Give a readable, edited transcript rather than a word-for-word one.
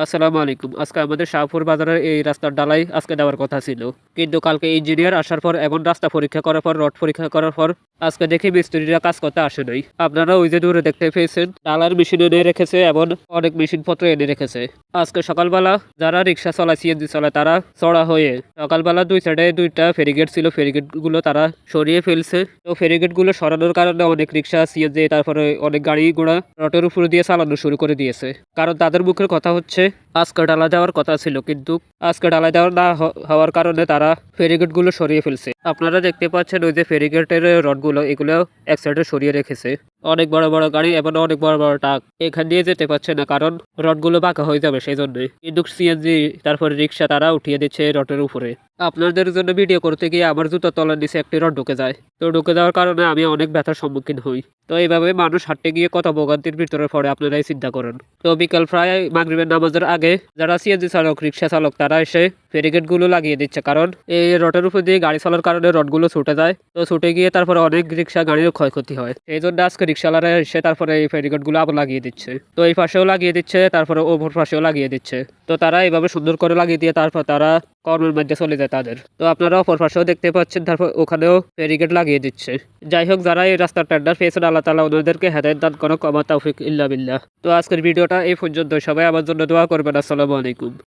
আসসালামু আলাইকুম। আজকে আমাদের শাহপুর বাজারের এই রাস্তার ঢালাই আজকে দেওয়ার কথা ছিল। কিন্তু কালকে ইঞ্জিনিয়ার আসার পর এবং রাস্তা পরীক্ষা করার পর রড পরীক্ষা করার পর আজকে দেখি মিস্ত্রিরা কাজ করতে আসে নাই। আপনারা ওই যে দূরে দেখতে পেয়েছেন ঢালাইয়ের মেশিন এনে রেখেছে এবং অনেক মেশিনপত্র এনে রেখেছে। আজকে সকালবেলা যারা রিক্সা চালায় সিএনজি চালায় তারা চড়া হয়ে সকালবেলা দুই সাইডে দুইটা ফেরিগেট ছিল, ফেরিগেট গুলো তারা সরিয়ে ফেলছে। তো ফেরিগেট গুলো সরানোর কারণে অনেক রিক্সা সিএনজি তারপরে অনেক গাড়ি ঘোড়া রটের উপর দিয়ে চালানো শুরু করে দিয়েছে। কারণ তাদের মুখের কথা হচ্ছে আজকে ডালা দেওয়ার কথা ছিল, কিন্তু আজকে ডালা দেওয়া না হওয়ার কারণে তারা ফেরিগেট গুলো সরিয়ে ফেলছে। আপনারা দেখতে পাচ্ছেন ওই যে ফেরিগেটের রডগুলো এগুলো এক সাইডে সরিয়ে রেখেছে। অনেক বড় বড় গাড়ি এবং অনেক বড় বড় ট্রাক এখান দিয়ে যেতে পারছে না, কারণ রডগুলো বাঁকা হয়ে যাবে সেই জন্যই। কিন্তু সিএনজি তারপরে রিক্সা তারা উঠিয়ে দিচ্ছে রডের উপরে। আপনাদের জন্য ভিডিও করতে গিয়ে আমার জুতো তলার নিচে একটি রড ঢুকে যায়। তো ঢুকে যাওয়ার কারণে আমি অনেক ব্যথার সম্মুখীন হই। তো এইভাবে মানুষ হাঁটতে গিয়ে কত ভোগান্তির ভিতরে পড়ে আপনারাই চিন্তা করেন। তো বিকাল প্রায় মাগরিবের নামাজের আগে যারা সিএনজি চালক রিক্সা চালক তারা এসে ফেরিগেট গুলো লাগিয়ে দিচ্ছে, কারণ এই রডের উপর দিয়ে গাড়ি চালার কারণে রডগুলো ছুটে যায়। তো ছুটে গিয়ে তারপরে অনেক রিক্সা গাড়ির ক্ষয়ক্ষতি হয়। এই জন্য আজকে রিক্সাওয়ালারা এসে তারপরে এই ফেরিগেট গুলো আবার লাগিয়ে দিচ্ছে। তো এই পাশেও লাগিয়ে দিচ্ছে, তারপরে ওপর পাশেও লাগিয়ে দিচ্ছে। তো তারা এইভাবে সুন্দর করে লাগিয়ে দিয়ে তারপর তারা কর্মের মধ্যে চলে যায় তাদের। তো আপনারা অপর পাশেও দেখতে পাচ্ছেন তারপর ওখানেও ব্যারিকেড লাগিয়ে দিচ্ছে। যাই হোক, যারা এই রাস্তার টেন্ডার পেয়েছেন আল্লাহ তাআলা ওনাদেরকে হেদায়েত দান করুন, ওয়া মা তাওফিক ইল্লা বিল্লাহ। তো আজকের ভিডিওটা এই পর্যন্ত। সবাই আমার জন্য দোয়া করবেন। আসসালামু আলাইকুম।